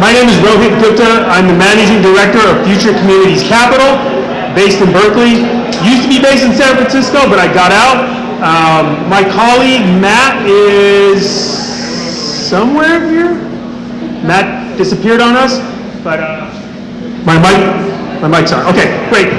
My name is Rohit Gupta. I'm the Managing Director of Future Communities Capital, based in Berkeley. Used to be based in San Francisco, but I got out. My colleague, Matt, is somewhere here. Matt disappeared on us, but my mic's on. Okay, great.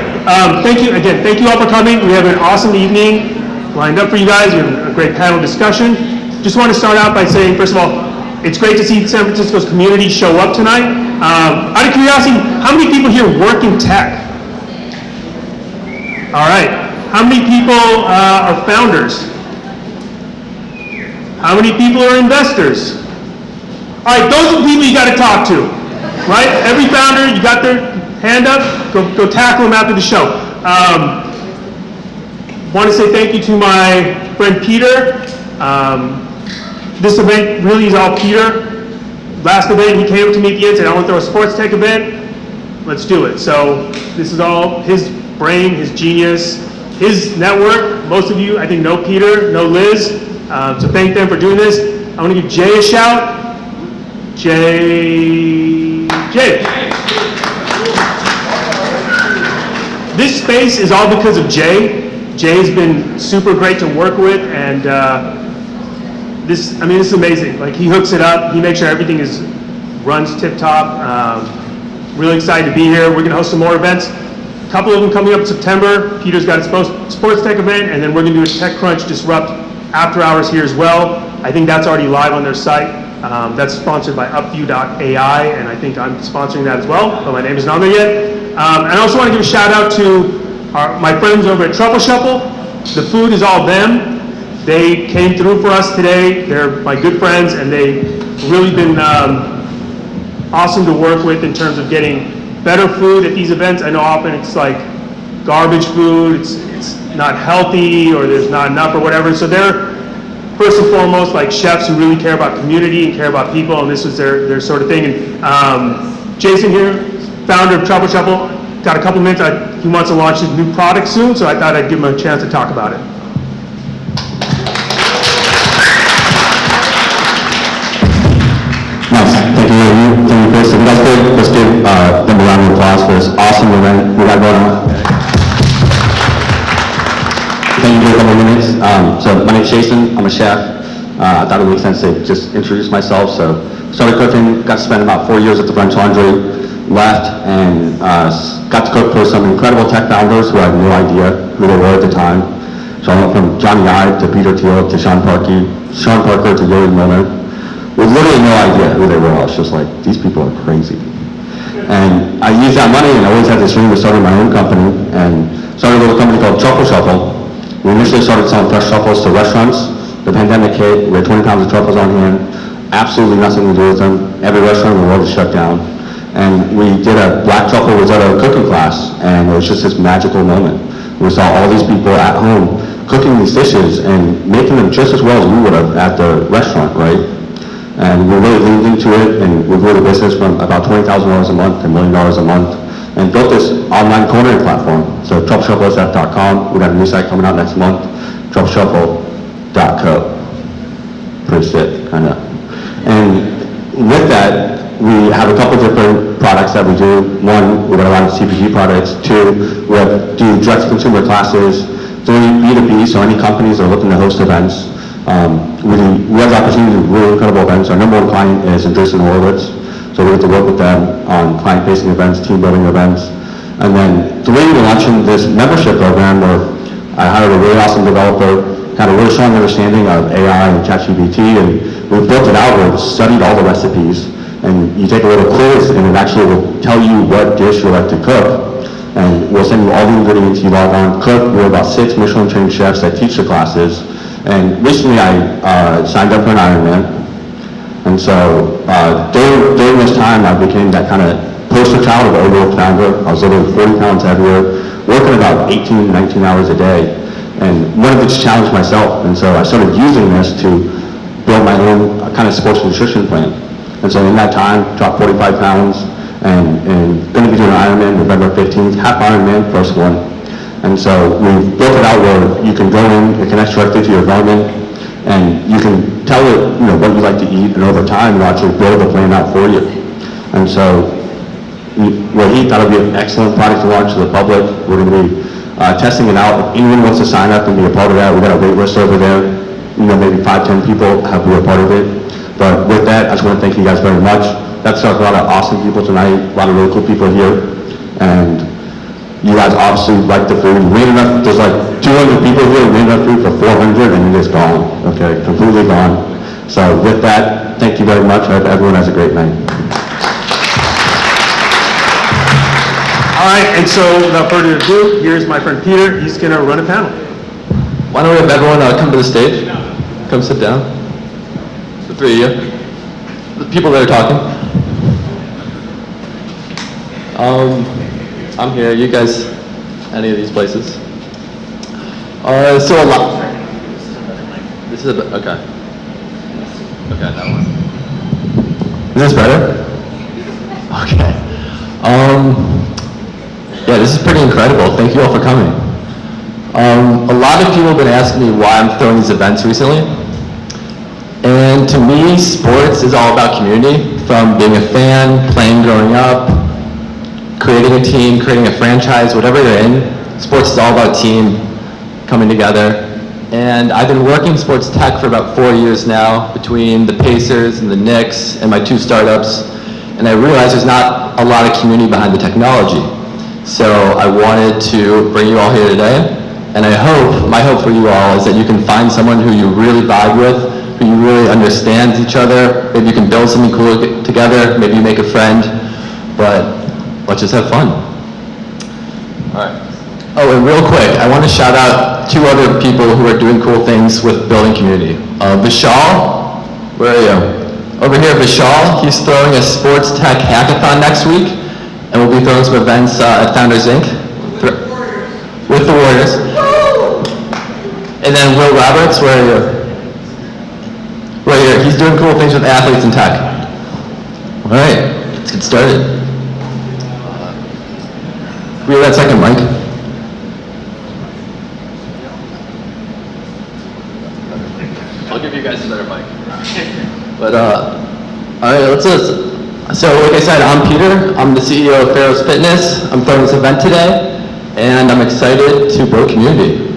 Thank you again. Thank you all for coming. We have an awesome evening lined up for you guys. We have a great panel discussion. Just want to start out by saying, first of all, it's great to see San Francisco's community show up tonight. Out of curiosity, how many people here work in tech? All right. How many people are founders? How many people are investors? All right, those are the people you got to talk to, right? Every founder, you got their hand up, go tackle them after the show. Want to say thank you to my friend Peter. This event really is all Peter. Last event, he came up to me at the end and said, I want to throw a sports tech event. Let's do it. So this is all his brain, his genius, his network. Most of you, I think, know Peter, know Liz. So thank them for doing this. I want to give Jay a shout. Jay. This space is all because of Jay. Jay's been super great to work with, and this is amazing. Like, he hooks it up, he makes sure everything runs tip-top. Really excited to be here. We're gonna host some more events. A couple of them coming up in September. Peter's got a sports tech event, and then we're gonna do a TechCrunch Disrupt after hours here as well. I think that's already live on their site. That's sponsored by upview.ai, and I think I'm sponsoring that as well, but my name is not on there yet. And I also want to give a shout out to my friends over at Truffle Shuffle. The food is all them. They came through for us today. They're my good friends, and they've really been awesome to work with in terms of getting better food at these events. I know often it's like garbage food, it's not healthy, or there's not enough or whatever. So they're first and foremost like chefs who really care about community and care about people, and this was their sort of thing. And Jason here, founder of Truffle Shuffle, got a couple minutes. He wants to launch his new product soon, so I thought I'd give him a chance to talk about it. Nice. Thank you, Chris. Let's give them a round of applause for this awesome event we got going on. Thank you for a couple of minutes. So my name's Jason. I'm a chef. I thought it would make sense to just introduce myself. So started cooking, got to spend about 4 years at the French Laundry, left, and got to cook for some incredible tech founders who I had no idea who they were at the time. So I went from Johnny Ive to Peter Thiel to Sean Parker to Yuri Milner. With literally no idea who they were. I was just like, these people are crazy. And I used that money, and I always had this dream of starting my own company, and started a little company called Truffle Shuffle. We initially started selling fresh truffles to restaurants. The pandemic hit, we had 20 pounds of truffles on hand, absolutely nothing to do with them. Every restaurant in the world is shut down. And we did a black truffle risotto cooking class, and it was just this magical moment. We saw all these people at home cooking these dishes and making them just as well as we would have at the restaurant, right? And we really leaned into it, and we grew the business from about $20,000 a month to $1 million a month, and built this online culinary platform. So truffleshufflesf.com. We got a new site coming out next month, truffleshuffle.co. Pretty sick, kind of. And with that, we have a couple different products that we do. One, we got a lot of CPG products. Two, we do direct-to-consumer classes. Three, B2B, so any companies that are looking to host events. We have the opportunity to do really incredible events. Our number one client is Andreessen Horowitz, so we get to work with them on client-facing events, team-building events. And then three, we're launching this membership program where I hired a really awesome developer, had a really strong understanding of AI and ChatGPT, and we built it out. We've studied all the recipes, and you take a little quiz, and it actually will tell you what dish you like to cook. And we'll send you all the ingredients. You log on, cook. We have about 6 Michelin-trained chefs that teach the classes. And recently I signed up for an Ironman. And so during this time, I became that kind of poster child of an overworked founder. I was literally 40 pounds heavier, working about 18, 19 hours a day, and wanted to just challenge myself. And so I started using this to build my own kind of sports nutrition plan. And so in that time, dropped 45 pounds, and going to be doing an Ironman November 15th, half Ironman, first one. And so we've built it out where you can go in, it connects directly to your Garmin, and you can tell it, what you like to eat, and over time, it'll actually build a plan out for you. And so what he thought would be an excellent product to launch to the public. We're going to be testing it out. If anyone wants to sign up and be a part of that, we've got a wait list over there. Maybe 5-10 people have been a part of it. But with that, I just want to thank you guys very much. That's a lot of awesome people tonight, a lot of really cool people here. And you guys obviously like the food. We made enough, there's like 200 people here, we made enough food for 400 and it is gone, okay, completely gone. So with that, thank you very much. I hope everyone has a great night. All right, and so without further ado, here's my friend Peter. He's going to run a panel. Why don't we have everyone come to the stage? Come sit down. The three of you. The people that are talking. I'm here. You guys, any of these places? So a lot. This is a bit, okay. Okay, that one. Is this better? Okay. Yeah, this is pretty incredible. Thank you all for coming. A lot of people have been asking me why I'm throwing these events recently. And to me, sports is all about community. From being a fan, playing growing up, creating a team, creating a franchise, whatever you're in, sports is all about team coming together. And I've been working sports tech for about 4 years now, between the Pacers and the Knicks and my 2 startups. And I realized there's not a lot of community behind the technology. So I wanted to bring you all here today. And my hope for you all is that you can find someone who you really vibe with, who you really understands each other. Maybe you can build something cool together. Maybe you make a friend. But let's just have fun. All right. Oh, and real quick, I want to shout out 2 other people who are doing cool things with building community. Vishal, where are you? Over here, Vishal, he's throwing a sports tech hackathon next week, and we'll be throwing some events at Founders Inc. With the Warriors. And then Will Roberts, where are you? Right here, he's doing cool things with athletes and tech. All right, let's get started. We have that second mic. I'll give you guys another mic. But, all right, let's just, so like I said, I'm Peter. I'm the CEO of Pharaoh's Fitness. I'm throwing this event today, and I'm excited to build community.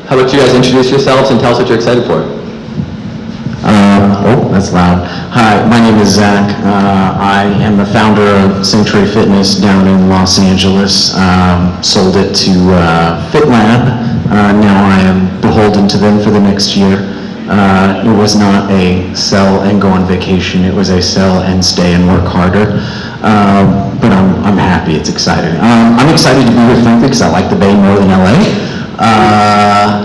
How about you guys introduce yourselves and tell us what you're excited for? Oh, that's loud. Hi, my name is Zach. I am the founder of Sanctuary Fitness down in Los Angeles. Sold it to FitLab. Now I am beholden to them for the next year. It was not a sell and go on vacation. It was a sell and stay and work harder. But I'm happy. It's exciting. I'm excited to be here, frankly, because I like the Bay more than LA.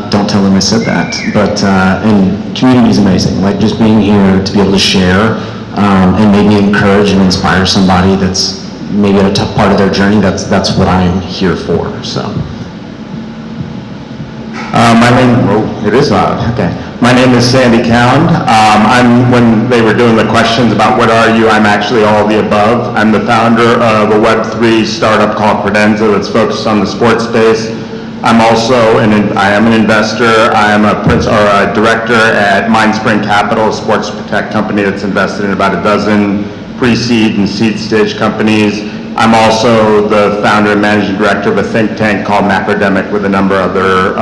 Don't tell them I said that. But and community is amazing. Like just being here to be able to share and maybe encourage and inspire somebody that's maybe at a tough part of their journey. That's what I'm here for. So. It is loud. Okay. My name is Sandy Cound. When they were doing the questions about what are you, I'm actually all of the above. I'm the founder of a Web3 startup called Credenza that's focused on the sports space. I am an investor. I am a director at Mindspring Capital, a sports tech company that's invested in about a dozen pre-seed and seed stage companies. I'm also the founder and managing director of a think tank called Macrodemic with a number of other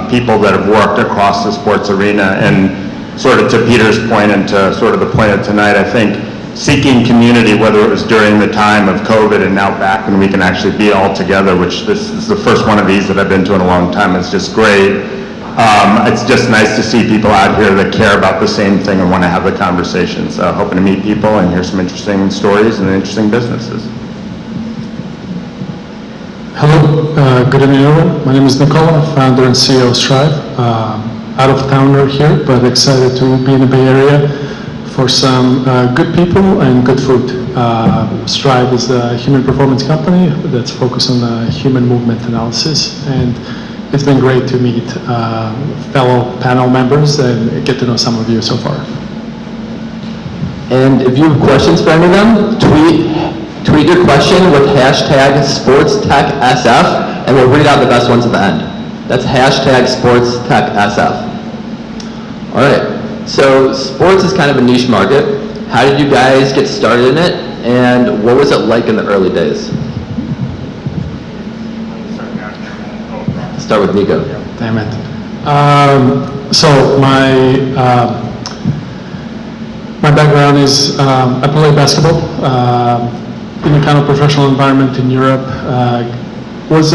people that have worked across the sports arena. And sort of to Peter's point and to sort of the point of tonight, I think seeking community, whether it was during the time of COVID and now back when we can actually be all together, which this is the first one of these that I've been to in a long time. It's just great. It's just nice to see people out here that care about the same thing and want to have the conversation. So hoping to meet people and hear some interesting stories and interesting businesses. Hello, good evening everyone. My name is Nicola, founder and CEO of Strive. Out of towner here, but excited to be in the Bay Area for some good people and good food. Strive is a human performance company that's focused on human movement analysis, and it's been great to meet fellow panel members and get to know some of you so far. And if you have questions for any of them, tweet your question with hashtag SportsTechSF, and we'll read out the best ones at the end. That's hashtag SportsTechSF. All right, so sports is kind of a niche market. How did you guys get started in it? And what was it like in the early days? Start with Nico. Damn it. So my background is I play basketball in a kind of professional environment in Europe. Was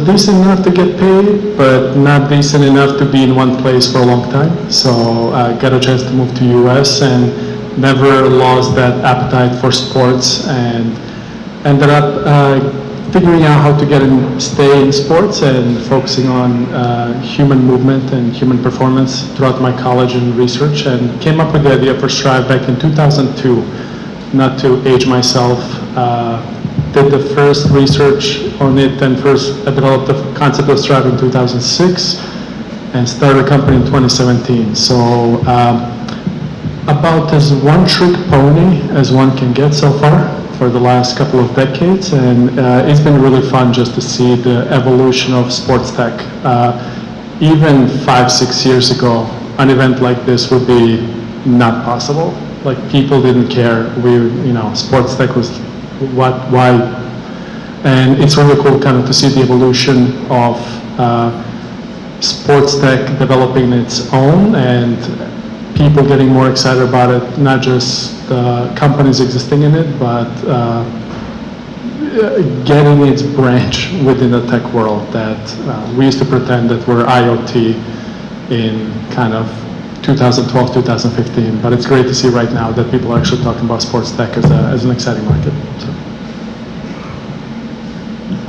decent enough to get paid, but not decent enough to be in one place for a long time. So I got a chance to move to US and never lost that appetite for sports, and ended up figuring out how to stay in sports and focusing on human movement and human performance throughout my college and research, and came up with the idea for Strive back in 2002. Not to age myself, did the first research on it and first developed the concept of Strive in 2006 and started a company in 2017. So about as one-trick pony as one can get so far for the last couple of decades, and it's been really fun just to see the evolution of sports tech. Even 5-6 years ago, an event like this would be not possible. Like, people didn't care. Sports tech was why, and it's really cool kind of to see the evolution of sports tech developing its own, and people getting more excited about it, not just the companies existing in it, but getting its branch within the tech world that we used to pretend that we're IoT in kind of 2012, 2015, but it's great to see right now that people are actually talking about sports tech as an exciting market. So.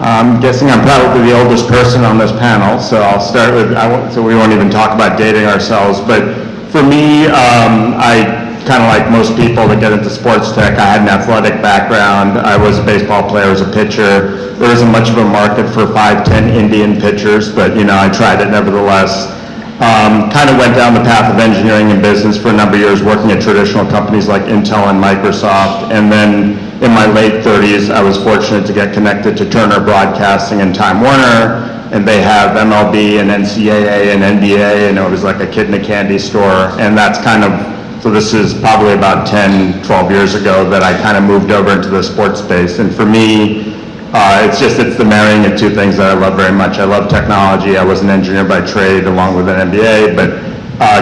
I'm guessing I'm probably the oldest person on this panel, so I'll start with, so we won't even talk about dating ourselves, but for me, I kind of like most people that get into sports tech, I had an athletic background. I was a baseball player, I was a pitcher. There isn't much of a market for 5'10" Indian pitchers, but I tried it nevertheless. Kind of went down the path of engineering and business for a number of years, working at traditional companies like Intel and Microsoft. And then in my late 30s, I was fortunate to get connected to Turner Broadcasting and Time Warner. And they have MLB and NCAA and NBA, and it was like a kid in a candy store. And that's kind of, so this is probably about 10, 12 years ago that I kind of moved over into the sports space. And for me, it's the marrying of two things that I love very much. I love technology. I was an engineer by trade along with an MBA, but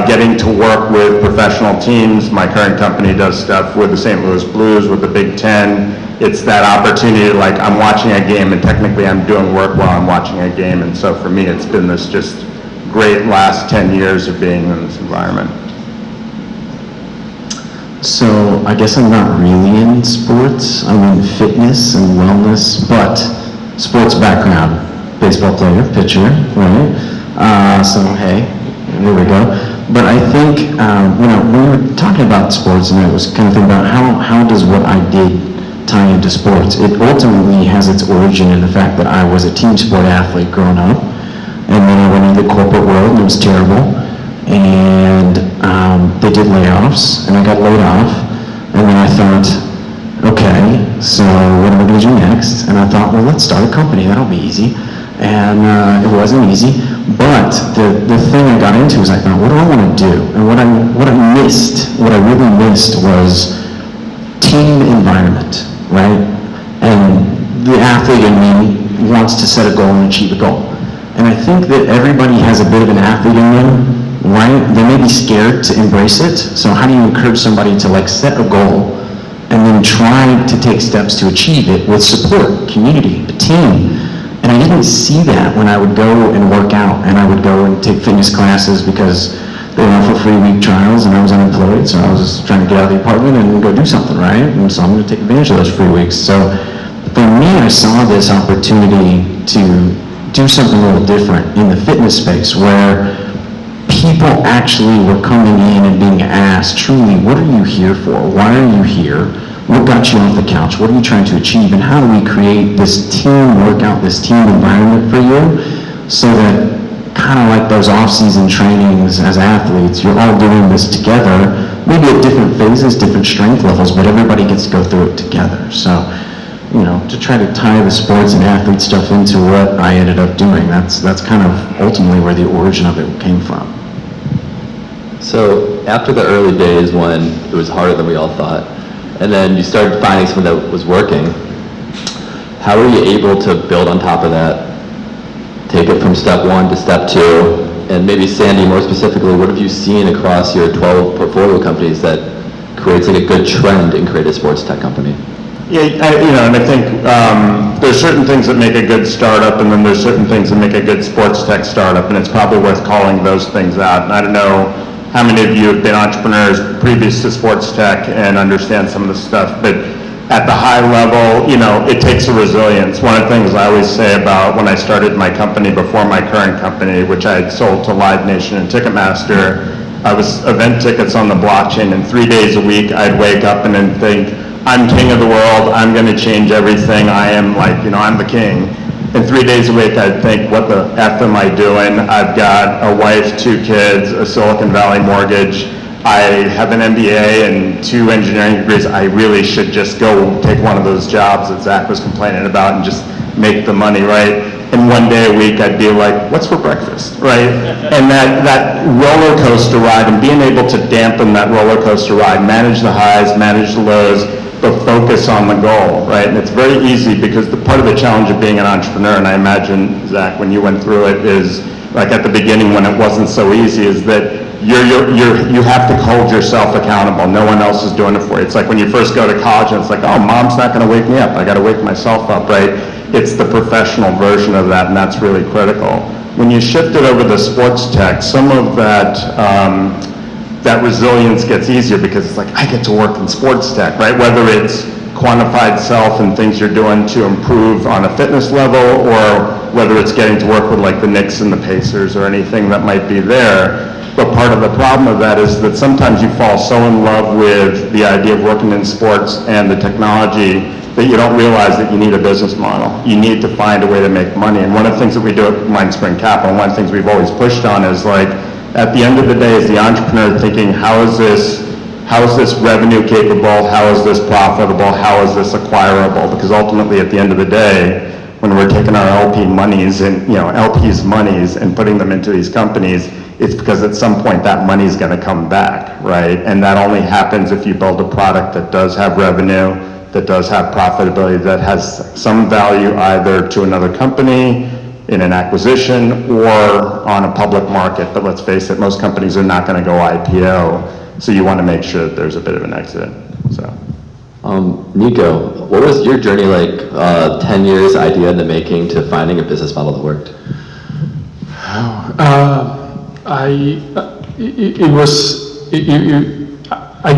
getting to work with professional teams. My current company does stuff with the St. Louis Blues, with the Big Ten. It's that opportunity, like I'm watching a game and technically I'm doing work while I'm watching a game. And so for me, it's been this just great last 10 years of being in this environment. So I guess I'm not really in sports. I'm in fitness and wellness, but sports background, baseball player, pitcher, right? So hey, there we go. But I think when we were talking about sports, and I was kind of thinking about how does what I did tie into sports? It ultimately has its origin in the fact that I was a team sport athlete growing up, and then I went into the corporate world and it was terrible. And they did layoffs, and I got laid off, and then I thought, okay, so what am I going to do next? And I thought, well, let's start a company, that'll be easy. And it wasn't easy, but the thing I got into is I thought, what do I want to do? And what I really missed was team environment, right? And the athlete in me wants to set a goal and achieve a goal. And I think that everybody has a bit of an athlete in them, right? They may be scared to embrace it. So how do you encourage somebody to set a goal and then try to take steps to achieve it with support, community, a team? And I didn't see that when I would go and work out, and I would go and take fitness classes because they offer free week trials and I was unemployed, so I was just trying to get out of the apartment and go do something, right? And so I'm going to take advantage of those free weeks. So for me, I saw this opportunity to do something a little different in the fitness space where people actually were coming in and being asked, truly, what are you here for? Why are you here? What got you off the couch? What are you trying to achieve? And how do we create this team workout, this team environment for you so that kind of like those off-season trainings as athletes, you're all doing this together, maybe at different phases, different strength levels, but everybody gets to go through it together. So, to try to tie the sports and athlete stuff into what I ended up doing, that's kind of ultimately where the origin of it came from. So after the early days when it was harder than we all thought, and then you started finding something that was working. How were you able to build on top of that? Take it from step 1 to step 2, and maybe Sandy, more specifically, what have you seen across your 12 portfolio companies that creates like a good trend in create a sports tech company? Yeah, and I think there's certain things that make a good startup, and then there's certain things that make a good sports tech startup, and it's probably worth calling those things out. And I don't know how many of you have been entrepreneurs previous to sports tech and understand some of the stuff, but at the high level, it takes a resilience. One of the things I always say about when I started my company before my current company, which I had sold to Live Nation and Ticketmaster, I was event tickets on the blockchain, and 3 days a week I'd wake up and then think, I'm king of the world, I'm going to change everything, I am I'm the king. And 3 days a week I'd think, what the F am I doing? I've got a wife, 2 kids, a Silicon Valley mortgage, I have an MBA and 2 engineering degrees. I really should just go take one of those jobs that Zach was complaining about and just make the money, right? And 1 day a week I'd be like, what's for breakfast, right? And that roller coaster ride, and being able to dampen that roller coaster ride, manage the highs, manage the lows, but focus on the goal, right? And it's very easy because the part of the challenge of being an entrepreneur, and I imagine, Zach, when you went through it, is like at the beginning when it wasn't so easy, is that you have to hold yourself accountable. No one else is doing it for you. It's like when you first go to college and it's like, oh, mom's not going to wake me up. I got to wake myself up, right? It's the professional version of that, and that's really critical. When you shift it over to sports tech, some of that that resilience gets easier because it's like, I get to work in sports tech, right? Whether it's quantified self and things you're doing to improve on a fitness level, or whether it's getting to work with like the Knicks and the Pacers or anything that might be there. But part of the problem of that is that sometimes you fall so in love with the idea of working in sports and the technology that you don't realize that you need a business model. You need to find a way to make money. And one of the things that we do at Mindspring Capital, one of the things we've always pushed on is like, at the end of the day, is the entrepreneur thinking, how is this revenue capable? How is this profitable? How is this acquirable? Because ultimately, at the end of the day, when we're taking our LP monies and LPs' monies and putting them into these companies, it's because at some point that money is going to come back, right? And that only happens if you build a product that does have revenue, that does have profitability, that has some value either to another company in an acquisition or on a public market. But let's face it, most companies are not going to go IPO, so you want to make sure that there's a bit of an exit. So, Nico, what was your journey like? 10 years idea in the making to finding a business model that worked. I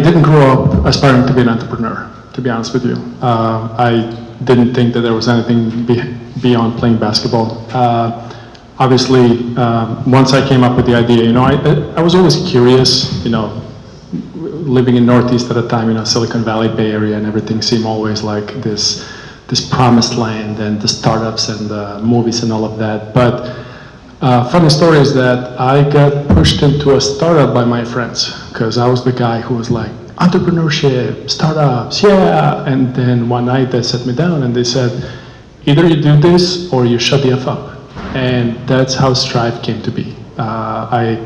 didn't grow up aspiring to be an entrepreneur, to be honest with you. I didn't think that there was anything beyond playing basketball. Obviously, once I came up with the idea, I was always curious, living in Northeast at the time, Silicon Valley, Bay Area, and everything seemed always like this promised land, and the startups and the movies and all of that. But funny story is that I got pushed into a startup by my friends, because I was the guy who was like, entrepreneurship, startups, yeah. And then one night they sat me down and they said, either you do this or you shut the F up. And that's how Strive came to be. That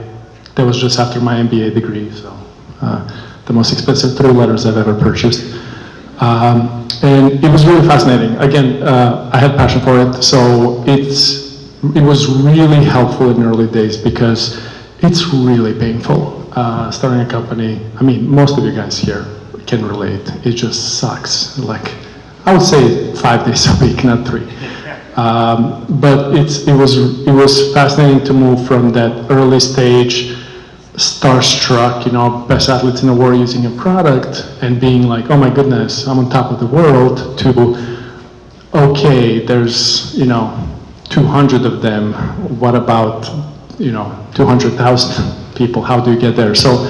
was just after my MBA degree, so the most expensive 3 letters I've ever purchased. And it was really fascinating. Again, I had passion for it, so it was really helpful in the early days because it's really painful. Starting a company, I mean, most of you guys here can relate. It just sucks. Like, I would say 5 days a week, not 3. But it was fascinating to move from that early stage, starstruck, best athletes in the world using a product, and being like, oh my goodness, I'm on top of the world, to, okay, there's, 200 of them. What about, 200,000 people? How do you get there? So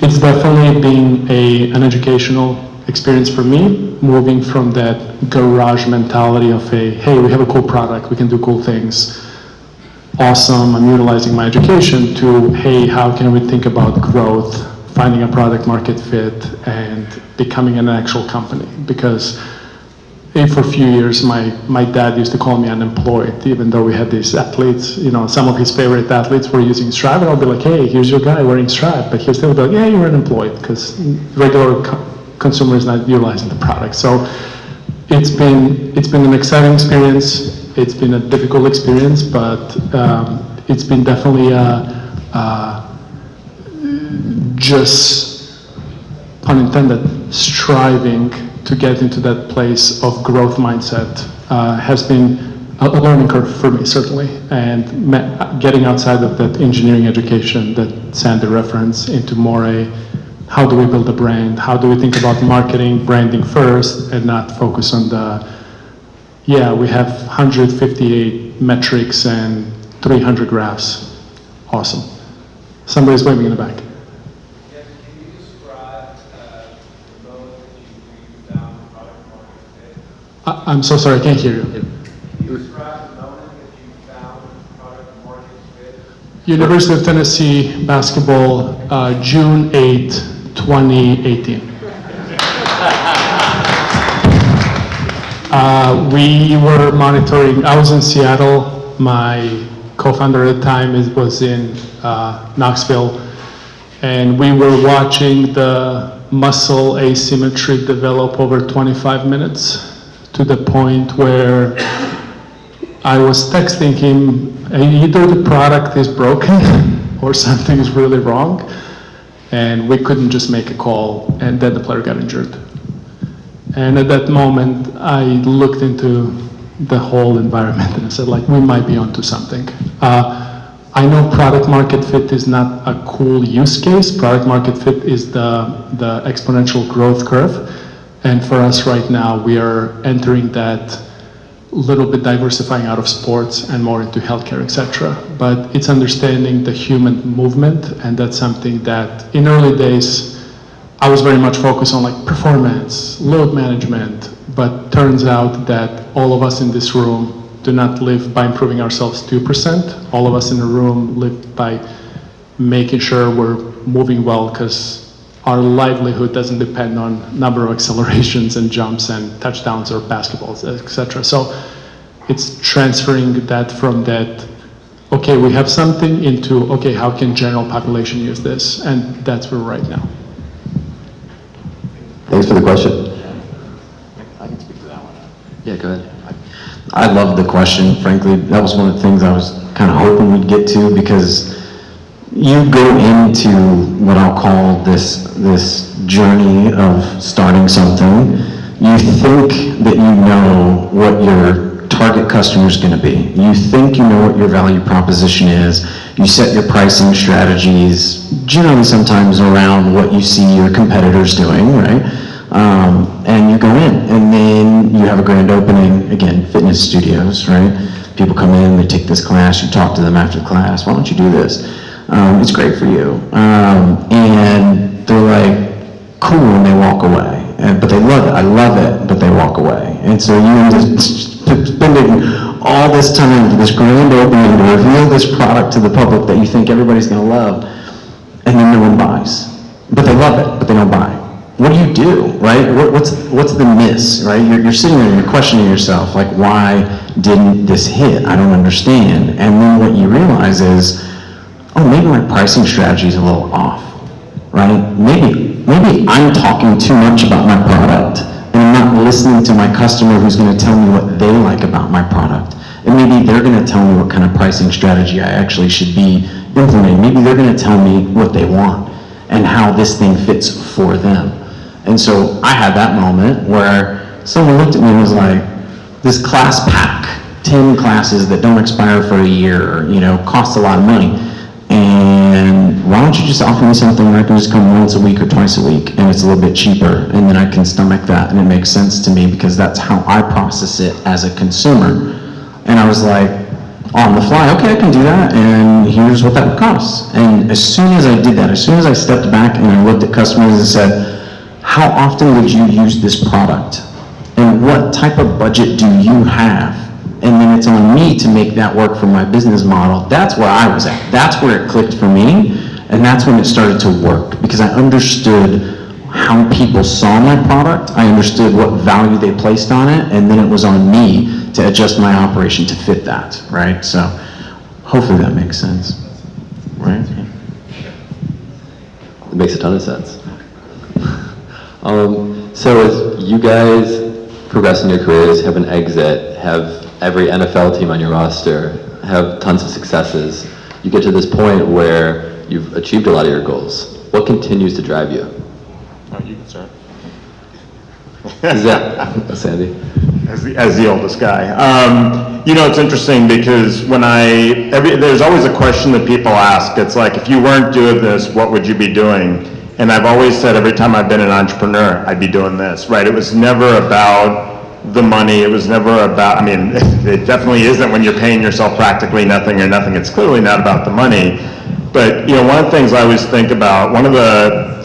it's definitely been an educational experience for me, moving from that garage mentality of hey, we have a cool product, we can do cool things, awesome, I'm utilizing my education, to, hey, how can we think about growth, finding a product market fit, and becoming an actual company? Because for a few years, my dad used to call me unemployed, even though we had these athletes, some of his favorite athletes were using Strive, and I'll be like, hey, here's your guy wearing Strive, but he'll still be like, yeah, you're unemployed, because regular consumer is not utilizing the product. So it's been an exciting experience. It's been a difficult experience, but it's been definitely just, pun intended, striving to get into that place of growth mindset has been a learning curve for me, certainly, and getting outside of that engineering education that Sandy referenced into more how do we build a brand, how do we think about marketing, branding first, and not focus on yeah, we have 158 metrics and 300 graphs. Awesome. Somebody's waving in the back. Yes, can you describe the moment that you found product market fit? I'm so sorry, I can't hear you. Can you describe the moment that you found product market fit? University of Tennessee basketball, June 8, 2018. We were monitoring, I was in Seattle, my co-founder at the time was in Knoxville, and we were watching the muscle asymmetry develop over 25 minutes to the point where I was texting him, either the product is broken or something is really wrong, and we couldn't just make a call, and then the player got injured. And at that moment, I looked into the whole environment and I said, like, we might be onto something. I know product market fit is not a cool use case. Product market fit is the exponential growth curve. And for us right now, we are entering that little bit diversifying out of sports and more into healthcare, et cetera. But it's understanding the human movement, and that's something that in early days, I was very much focused on like performance, load management, but turns out that all of us in this room do not live by improving ourselves 2%. All of us in the room live by making sure we're moving well, because our livelihood doesn't depend on number of accelerations and jumps and touchdowns or basketballs, etc. So it's transferring that from that, okay, we have something, into, okay, how can general population use this? And that's where we're right now. Thanks for the question. I can speak to that one. Yeah, go ahead. I love the question, frankly. That was one of the things I was kind of hoping we'd get to, because you go into what I'll call this journey of starting something. You think that you know what your target customer is going to be. You think you know what your value proposition is. You set your pricing strategies, generally sometimes around what you see your competitors doing, right? And you go in, and then you have a grand opening, again, fitness studios, right? People come in, they take this class, you talk to them after the class, why don't you do this? It's great for you. And they're like, cool, and they walk away. But they love it, I love it, but they walk away. And so you end up spending all this time for this grand opening to reveal this product to the public that you think everybody's gonna love, and then no one buys. But they love it, but they don't buy. What do, right? What's the miss, right? You're sitting there and you're questioning yourself, like, why didn't this hit? I don't understand. And then what you realize is, oh, maybe my pricing strategy is a little off, right? Maybe I'm talking too much about my product, and I'm not listening to my customer who's gonna tell me what they like about my product. And maybe they're gonna tell me what kind of pricing strategy I actually should be implementing. Maybe they're gonna tell me what they want and how this thing fits for them. And so I had that moment where someone looked at me and was like, this class pack, 10 classes that don't expire for a year, cost a lot of money. And why don't you just offer me something where I can just come once a week or twice a week, and it's a little bit cheaper, and then I can stomach that, and it makes sense to me because that's how I process it as a consumer. And I was like, on the fly, okay, I can do that, and here's what that would cost. And as soon as I did that, as soon as I stepped back and I looked at customers and said, how often would you use this product? And what type of budget do you have? And then it's on me to make that work for my business model. That's where I was at. That's where it clicked for me, and that's when it started to work, because I understood how people saw my product, I understood what value they placed on it, and then it was on me to adjust my operation to fit that, right? So hopefully that makes sense, right? It makes a ton of sense. So as you guys progress in your careers, have an exit, have every NFL team on your roster, have tons of successes, you get to this point where you've achieved a lot of your goals. What continues to drive you? Oh, you can start. Is that Sandy? As the oldest guy. You know, it's interesting because when there's always a question that people ask. It's like, if you weren't doing this, what would you be doing? And I've always said every time I've been an entrepreneur, I'd be doing this, right? It was never about the money. It was never about, I mean, it definitely isn't when you're paying yourself practically nothing or nothing. It's clearly not about the money. But, you know, one of the things I always think about,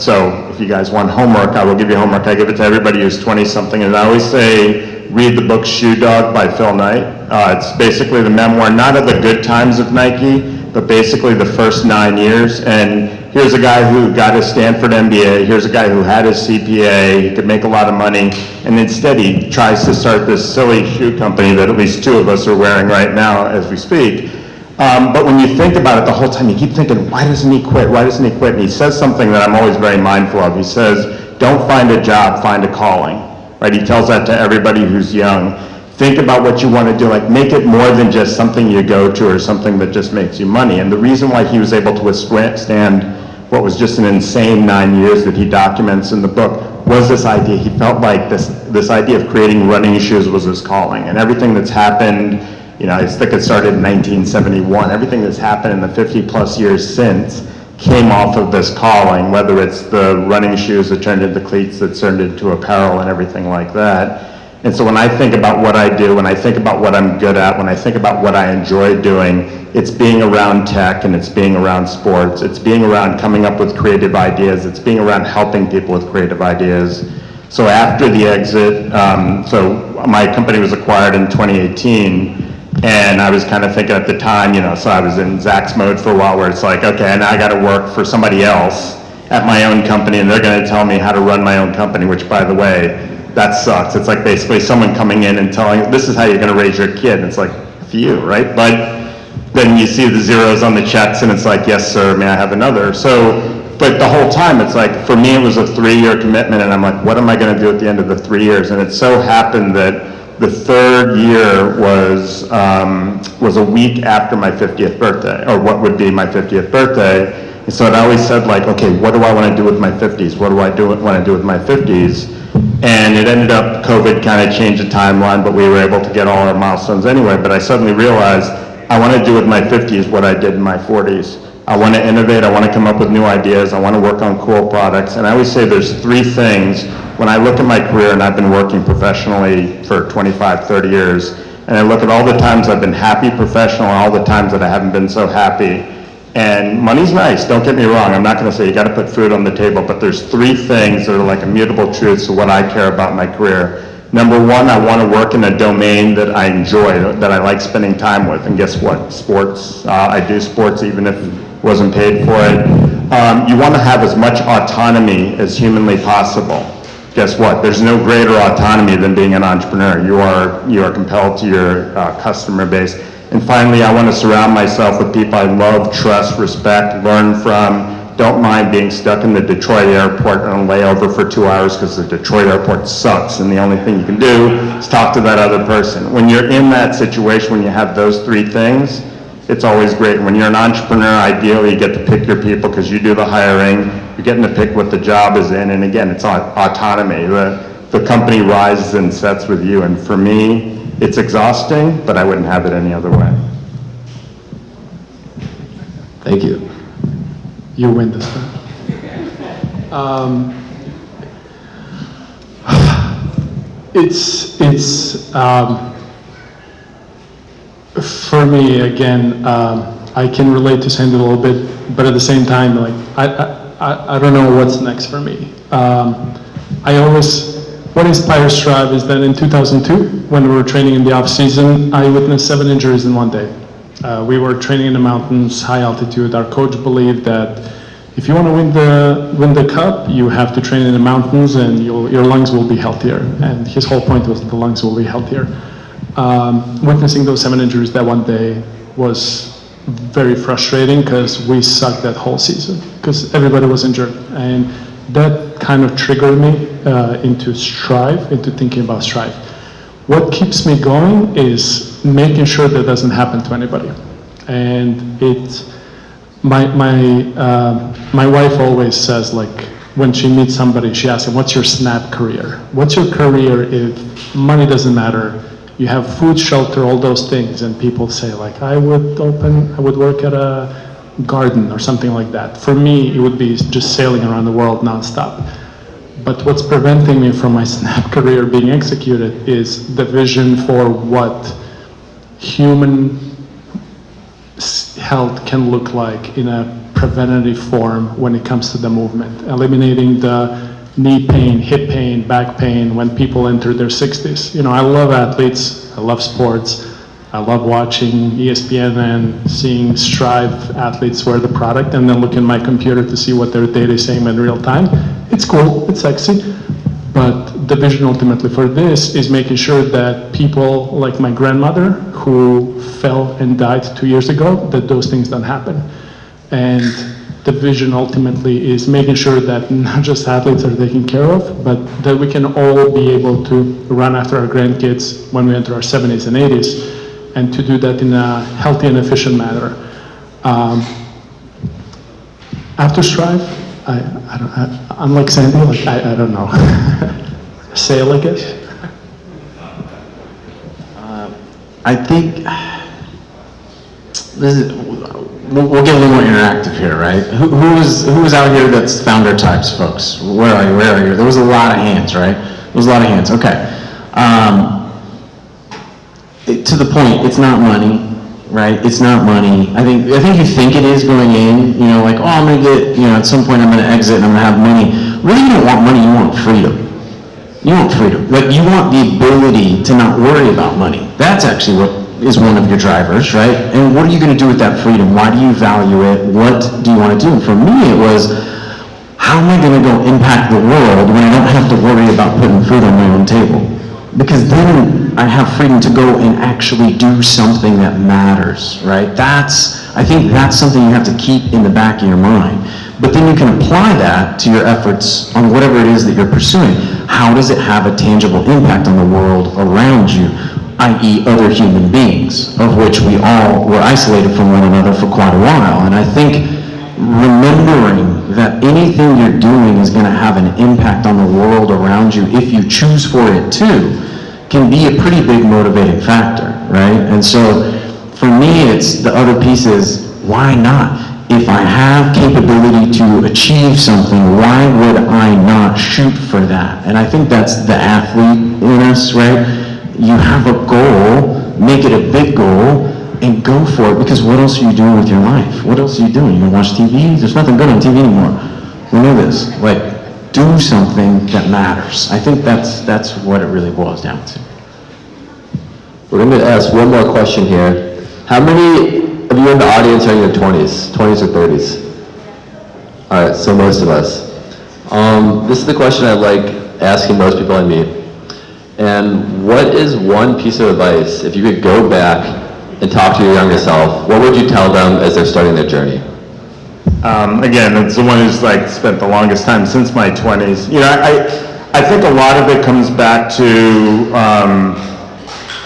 so if you guys want homework, I will give you homework. I give it to everybody who's 20-something, and I always say, read the book Shoe Dog by Phil Knight. It's basically the memoir, not of the good times of Nike, but basically the first 9 years. And here's a guy who got his Stanford MBA, here's a guy who had his CPA, he could make a lot of money, and instead he tries to start this silly shoe company that at least 2 of us are wearing right now as we speak. But when you think about it the whole time, you keep thinking, why doesn't he quit? Why doesn't he quit? And he says something that I'm always very mindful of. He says, don't find a job, find a calling. Right? He tells that to everybody who's young. Think about what you want to do. Like, make it more than just something you go to or something that just makes you money. And the reason why he was able to withstand what was just an insane 9 years that he documents in the book was this idea. He felt like this idea of creating running shoes was his calling. And everything that's happened, you know, I think it started in 1971. Everything that's happened in the 50-plus years since came off of this calling, whether it's the running shoes that turned into cleats, that turned into apparel and everything like that. And so when I think about what I do, when I think about what I'm good at, when I think about what I enjoy doing, it's being around tech and it's being around sports. It's being around coming up with creative ideas. It's being around helping people with creative ideas. So after the exit, so my company was acquired in 2018. And I was kind of thinking at the time, you know, so I was in Zach's mode for a while where it's like, okay, now I got to work for somebody else at my own company and they're going to tell me how to run my own company, which, by the way, that sucks. It's like basically someone coming in and telling, this is how you're going to raise your kid. And it's like, for you, right? But then you see the zeros on the checks and it's like, yes, sir, may I have another? So, but the whole time it's like, for me, it was a 3-year commitment and I'm like, what am I going to do at the end of the 3 years? And it so happened that the 3rd year was a week after my 50th birthday, or what would be my 50th birthday. And so I always said, like, okay, what do I want to do with my 50s? What do I want to do with my 50s? And it ended up, COVID kind of changed the timeline, but we were able to get all our milestones anyway. But I suddenly realized I want to do with my 50s what I did in my 40s. I want to innovate, I want to come up with new ideas, I want to work on cool products. And I always say there's 3 things when I look at my career, and I've been working professionally for 25, 30 years, and I look at all the times I've been happy professional and all the times that I haven't been so happy. And money's nice, don't get me wrong, I'm not going to say you got to put food on the table, but there's 3 things that are like immutable truths to what I care about in my career. Number 1, I want to work in a domain that I enjoy, that I like spending time with, and guess what? Sports. I do sports even if I wasn't paid for it. You want to have as much autonomy as humanly possible. Guess what? There's no greater autonomy than being an entrepreneur. You are compelled to your customer base. And finally, I want to surround myself with people I love, trust, respect, learn from. Don't mind being stuck in the Detroit airport on a layover for 2 hours because the Detroit airport sucks and the only thing you can do is talk to that other person. When you're in that situation, when you have those 3 things, it's always great. When you're an entrepreneur, ideally you get to pick your people because you do the hiring, you're getting to pick what the job is in, and again, it's autonomy. The company rises and sets with you, and for me, it's exhausting, but I wouldn't have it any other way. Thank you. You win this time. For me, again, I can relate to Sandy a little bit, but at the same time, like, I don't know what's next for me. What inspires Strive is that in 2002, when we were training in the off season, I witnessed 7 injuries in one day. We were training in the mountains, high altitude. Our coach believed that if you want to win the cup, you have to train in the mountains and your lungs will be healthier. And his whole point was the lungs will be healthier. Witnessing those 7 injuries that one day was very frustrating because we sucked that whole season because everybody was injured. And that kind of triggered me into Strive, into thinking about Strive. What keeps me going is making sure that doesn't happen to anybody. And my wife always says, like, when she meets somebody, she asks them, what's your snap career? What's your career if money doesn't matter? You have food, shelter, all those things, and people say, like, I would work at a garden or something like that. For me, it would be just sailing around the world nonstop. But what's preventing me from my snap career being executed is the vision for what human health can look like in a preventative form when it comes to the movement, eliminating the knee pain, hip pain, back pain when people enter their 60s. You know, I love athletes, I love sports, I love watching ESPN and seeing Strive athletes wear the product and then look in my computer to see what their data is saying in real time. It's cool, it's sexy, but the vision ultimately for this is making sure that people like my grandmother who fell and died 2 years ago, that those things don't happen. And the vision ultimately is making sure that not just athletes are taken care of, but that we can all be able to run after our grandkids when we enter our 70s and 80s, and to do that in a healthy and efficient manner. After Strive, I'm like Sandy, like I don't know, sail, I guess. I think this is, we'll get a little more interactive here, right? Who's out here that's founder types, folks? Where are you? There was a lot of hands, right? There was a lot of hands, okay. To the point, it's not money, right? It's not money. I think you think it is going in, you know, like, oh, I'm gonna get, you know, at some point I'm gonna exit and I'm gonna have money. Really, you don't want money, you want freedom. You want freedom. Like, you want the ability to not worry about money. That's actually what is one of your drivers, right? And what are you gonna do with that freedom? Why do you value it? What do you wanna do? And for me, it was, how am I gonna go impact the world when I don't have to worry about putting food on my own table? Because then I have freedom to go and actually do something that matters, right? I think that's something you have to keep in the back of your mind. But then you can apply that to your efforts on whatever it is that you're pursuing. How does it have a tangible impact on the world around you, i.e. other human beings, of which we all were isolated from one another for quite a while. And I think remembering that anything you're doing is going to have an impact on the world around you if you choose for it to, can be a pretty big motivating factor, right? And so for me, it's the other piece is, why not? If I have capability to achieve something, why would I not shoot for that? And I think that's the athlete in us, right? You have a goal, make it a big goal, and go for it, because what else are you doing with your life? What else are you doing? You gonna watch TV? There's nothing good on TV anymore. We know this. Like, do something that matters. I think that's what it really boils down to. We're going to ask one more question here. How many of you in the audience are in your 20s or 30s? All right, so most of us. This is the question I like asking most people I meet. And what is one piece of advice, if you could go back and talk to your younger self, what would you tell them as they're starting their journey? Again, it's the one who's like spent the longest time since my 20s. You know, I think a lot of it comes back to,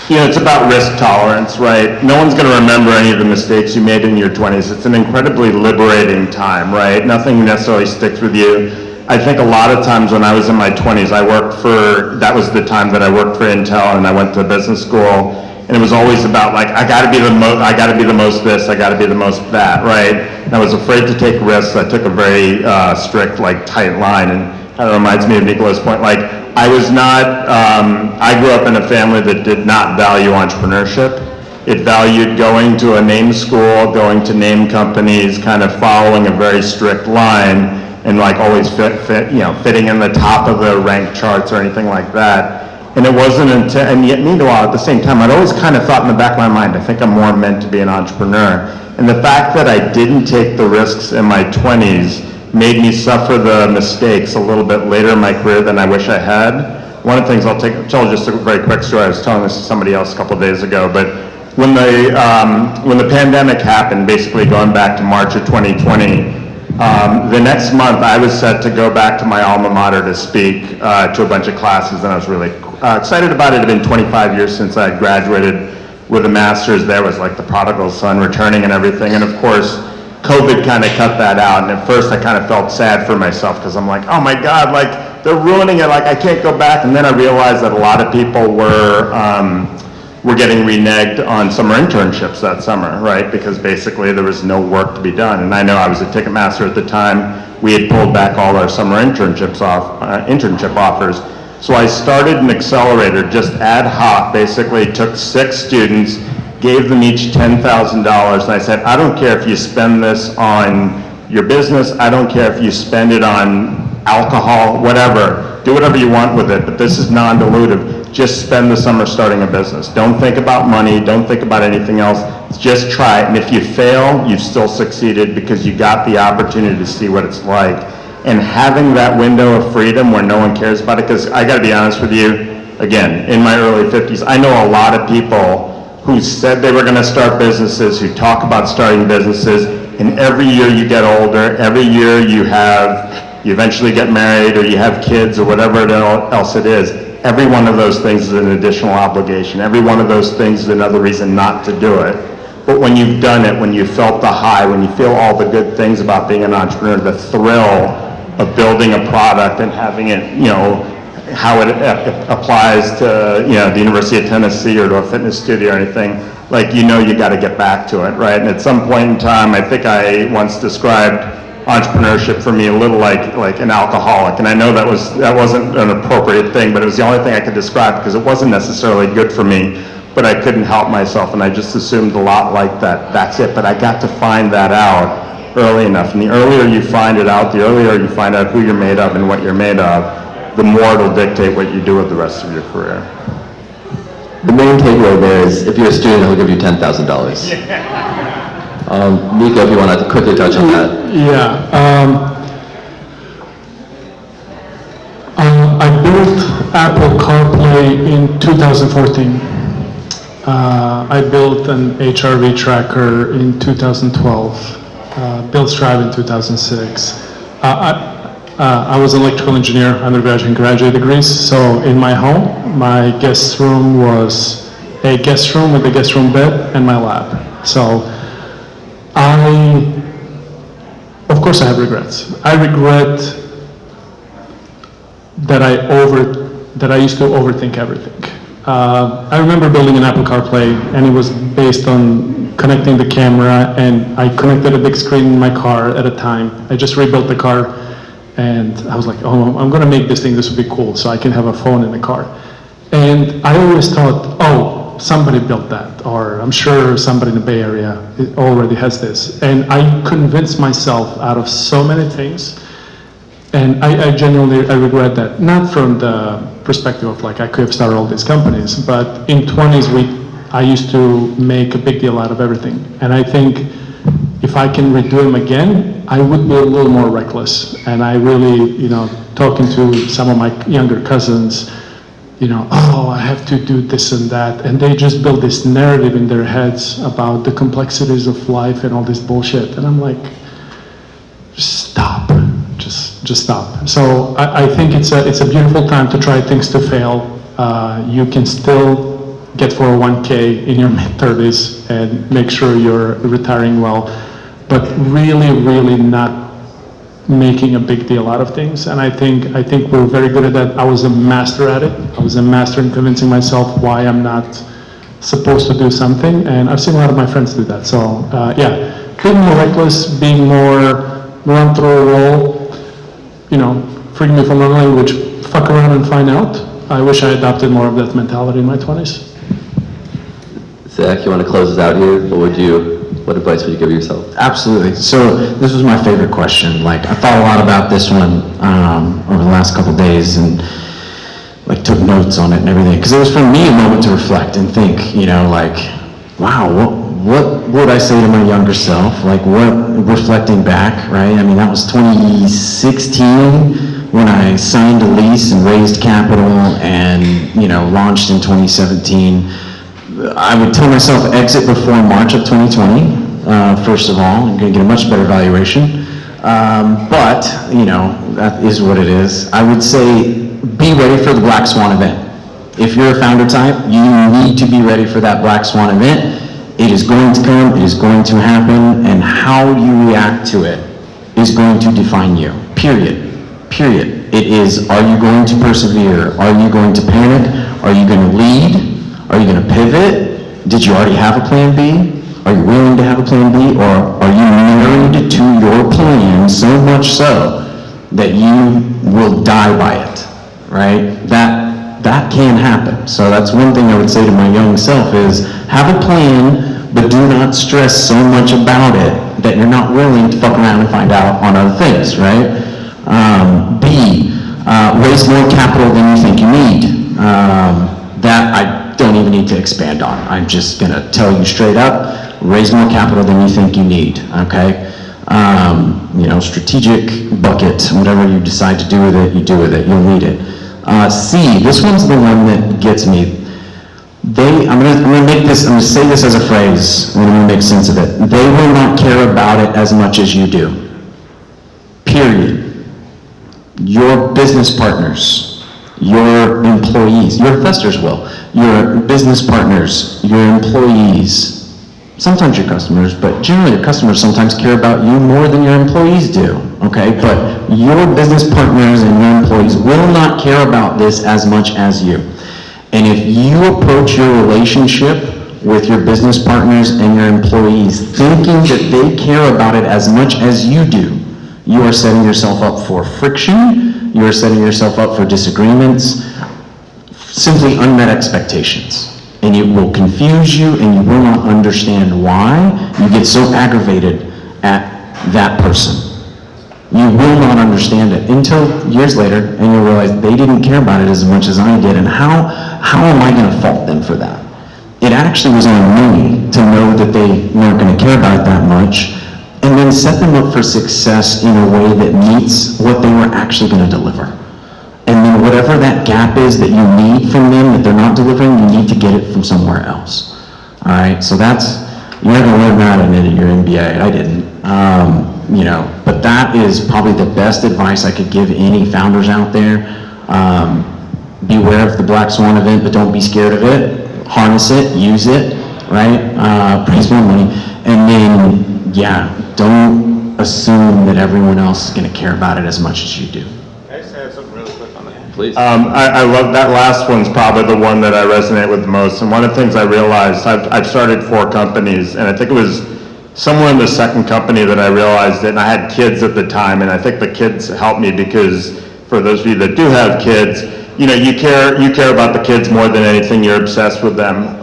you know, it's about risk tolerance, right? No one's going to remember any of the mistakes you made in your 20s. It's an incredibly liberating time, right? Nothing necessarily sticks with you. I think a lot of times when I was in my 20s, that was the time that I worked for Intel and I went to business school. And it was always about like, I gotta be the most this, I gotta be the most that, right? And I was afraid to take risks. I took a very strict, like tight line, and kind of reminds me of Nicola's point. Like, I grew up in a family that did not value entrepreneurship. It valued going to a name school, going to name companies, kind of following a very strict line, and like always fitting in the top of the rank charts or anything like that. And it wasn't until, and yet meanwhile, at the same time, I'd always kind of thought in the back of my mind, I think I'm more meant to be an entrepreneur. And the fact that I didn't take the risks in my 20s made me suffer the mistakes a little bit later in my career than I wish I had. One of the things I'll tell just a very quick story. I was telling this to somebody else a couple of days ago, but when the pandemic happened, basically going back to March of 2020, The next month, I was set to go back to my alma mater to speak to a bunch of classes, and I was really excited about it. It had been 25 years since I had graduated with a master's there. It was like the prodigal son returning and everything, and of course, COVID kind of cut that out, and at first I kind of felt sad for myself because I'm like, oh my God, like they're ruining it, like I can't go back, and then I realized that a lot of people were getting reneged on summer internships that summer, right? Because basically there was no work to be done. And I know I was a Ticketmaster at the time. We had pulled back all our summer internship offers. So I started an accelerator, just ad hoc, basically took 6 students, gave them each $10,000, and I said, I don't care if you spend this on your business, I don't care if you spend it on alcohol, whatever, do whatever you want with it, but this is non-dilutive. Just spend the summer starting a business. Don't think about money, don't think about anything else, just try it. And if you fail, you've still succeeded because you got the opportunity to see what it's like. And having that window of freedom where no one cares about it, because I gotta be honest with you, again, in my early 50s, I know a lot of people who said they were gonna start businesses, who talk about starting businesses, and every year you get older, every year you eventually get married or you have kids or whatever else it is. Every one of those things is an additional obligation. Every one of those things is another reason not to do it. But when you've done it, when you felt the high, when you feel all the good things about being an entrepreneur, the thrill of building a product and having it, how it applies to, the University of Tennessee or to a fitness studio or anything, like, you got to get back to it, right? And at some point in time, I think I once described entrepreneurship for me a little like an alcoholic, and I know that wasn't an appropriate thing, but it was the only thing I could describe because it wasn't necessarily good for me, but I couldn't help myself, and I just assumed a lot like that. That's it. But I got to find that out early enough, and the earlier you find it out, the earlier you find out who you're made of and what you're made of, the more it'll dictate what you do with the rest of your career. The main takeaway there is if you're a student, he'll give you $10,000. Nico, if you want to quickly touch on that. Yeah. I built Apple CarPlay in 2014. I built an HRV tracker in 2012. Built Strive in 2006. I was an electrical engineer, undergraduate and graduate degrees, so in my home, my guest room was a guest room with a guest room bed and my lab. So of course I have regrets. I regret that I used to overthink everything. I remember building an Apple CarPlay, and it was based on connecting the camera, and I connected a big screen in my car at a time. I just rebuilt the car, and I was like, oh, I'm gonna make this would be cool, so I can have a phone in the car. And I always thought, oh, somebody built that, or I'm sure somebody in the Bay Area already has this. And I convinced myself out of so many things, and I genuinely regret that. Not from the perspective of like I could have started all these companies, but in 20s I used to make a big deal out of everything. And I think if I can redo them again, I would be a little more reckless. And I really, talking to some of my younger cousins, oh, I have to do this and that, and they just build this narrative in their heads about the complexities of life and all this bullshit, and I'm like, just stop, just stop. So I think it's a beautiful time to try things to fail. You can still get 401k in your mid-30s and make sure you're retiring well, but really not making a big deal out of things. And I think we're very good at that. I was a master at it. I was a master in convincing myself why I'm not supposed to do something, and I've seen a lot of my friends do that. So being more reckless, being more run through a wall, forgive me for my language, fuck around and find out. I wish I adopted more of that mentality in my 20s. Zach, you want to close us out here? What advice would you give yourself? Absolutely. So this was my favorite question. Like, I thought a lot about this one over the last couple of days, and like took notes on it and everything, because it was for me a moment to reflect and think, wow, what would I say to my younger self? Like, reflecting back, right? I mean, that was 2016 when I signed a lease and raised capital and, launched in 2017. I would tell myself exit before March of 2020, first of all. I'm going to get a much better valuation. But, that is what it is. I would say be ready for the Black Swan event. If you're a founder type, you need to be ready for that Black Swan event. It is going to come, it is going to happen, and how you react to it is going to define you, period. It is, are you going to persevere? Are you going to panic? Are you going to lead? Are you going to pivot? Did you already have a plan B? Are you willing to have a plan B? Or are you married to your plan so much so that you will die by it, right? That can happen. So that's one thing I would say to my young self is have a plan, but do not stress so much about it that you're not willing to fuck around and find out on other things, right? B, raise more capital than you think you need. That I don't even need to expand on. I'm just gonna tell you straight up, raise more capital than you think you need, okay? Strategic bucket, whatever you decide to do with it, you do with it, you'll need it. C, this one's the one that gets me. I'm gonna say this as a phrase, and I'm gonna make sense of it. They will not care about it as much as you do. Period. Your business partners, your employees, your investors will, your business partners, your employees, sometimes your customers, but generally your customers sometimes care about you more than your employees do, okay? But your business partners and your employees will not care about this as much as you. And if you approach your relationship with your business partners and your employees thinking that they care about it as much as you do, you are setting yourself up for friction, you are setting yourself up for disagreements, simply unmet expectations. And it will confuse you and you will not understand why you get so aggravated at that person. You will not understand it until years later and you'll realize they didn't care about it as much as I did, and how am I going to fault them for that? It actually was on me to know that they weren't going to care about it that much, and then set them up for success in a way that meets what they were actually going to deliver. And then whatever that gap is that you need from them that they're not delivering, you need to get it from somewhere else. All right, so you're not going to learn that in your MBA. I didn't. But that is probably the best advice I could give any founders out there. Beware of the Black Swan event, but don't be scared of it. Harness it, use it, right? Raise more money. And then, don't assume that everyone else is going to care about it as much as you do. Can I just add something really quick on that? Please. I love that last one's probably the one that I resonate with the most. And one of the things I realized, I've started 4 companies, and I think it was somewhere in the second company that I realized it, and I had kids at the time, and I think the kids helped me because for those of you that do have kids, you care about the kids more than anything, you're obsessed with them.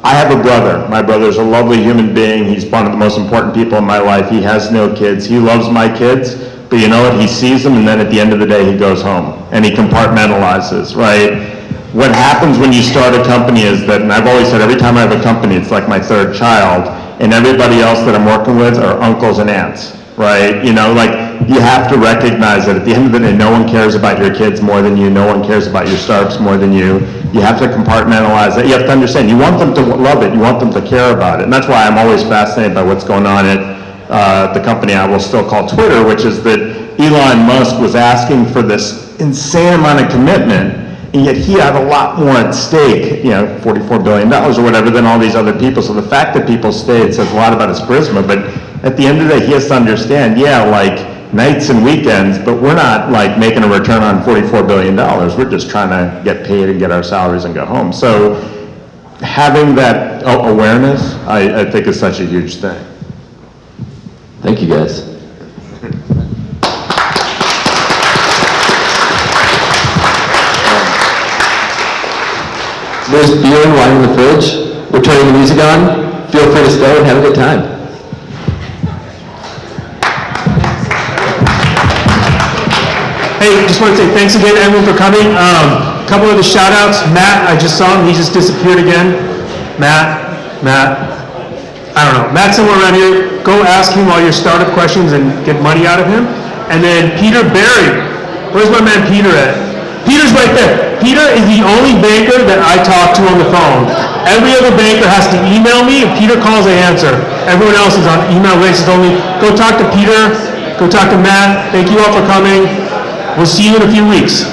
I have a brother. My brother's a lovely human being. He's one of the most important people in my life. He has no kids. He loves my kids, but you know what? He sees them, and then at the end of the day, he goes home, and he compartmentalizes, right? What happens when you start a company is that, and I've always said every time I have a company, it's like my third child, and everybody else that I'm working with are uncles and aunts, right? You have to recognize that at the end of the day, no one cares about your kids more than you, no one cares about your startups more than you. You have to compartmentalize that. You have to understand, you want them to love it, you want them to care about it, and that's why I'm always fascinated by what's going on at the company I will still call Twitter, which is that Elon Musk was asking for this insane amount of commitment, and yet he had a lot more at stake, $44 billion or whatever, than all these other people. So the fact that people stayed says a lot about his charisma, but at the end of the day, he has to understand, nights and weekends, but we're not making a return on $44 billion. We're just trying to get paid and get our salaries and go home. So having that awareness, I think is such a huge thing. Thank you, guys. There's beer and wine in the fridge. We're turning the music on. Feel free to stay and have a good time. Hey, just want to say thanks again, everyone, for coming. A couple of the shout outs. Matt, I just saw him. He just disappeared again. Matt, I don't know. Matt's somewhere around here. Go ask him all your startup questions and get money out of him. And then Peter Berry. Where's my man Peter at? Peter's right there. Peter is the only banker that I talk to on the phone. Every other banker has to email me. If Peter calls, I answer. Everyone else is on email basis only. Go talk to Peter. Go talk to Matt. Thank you all for coming. We'll see you in a few weeks.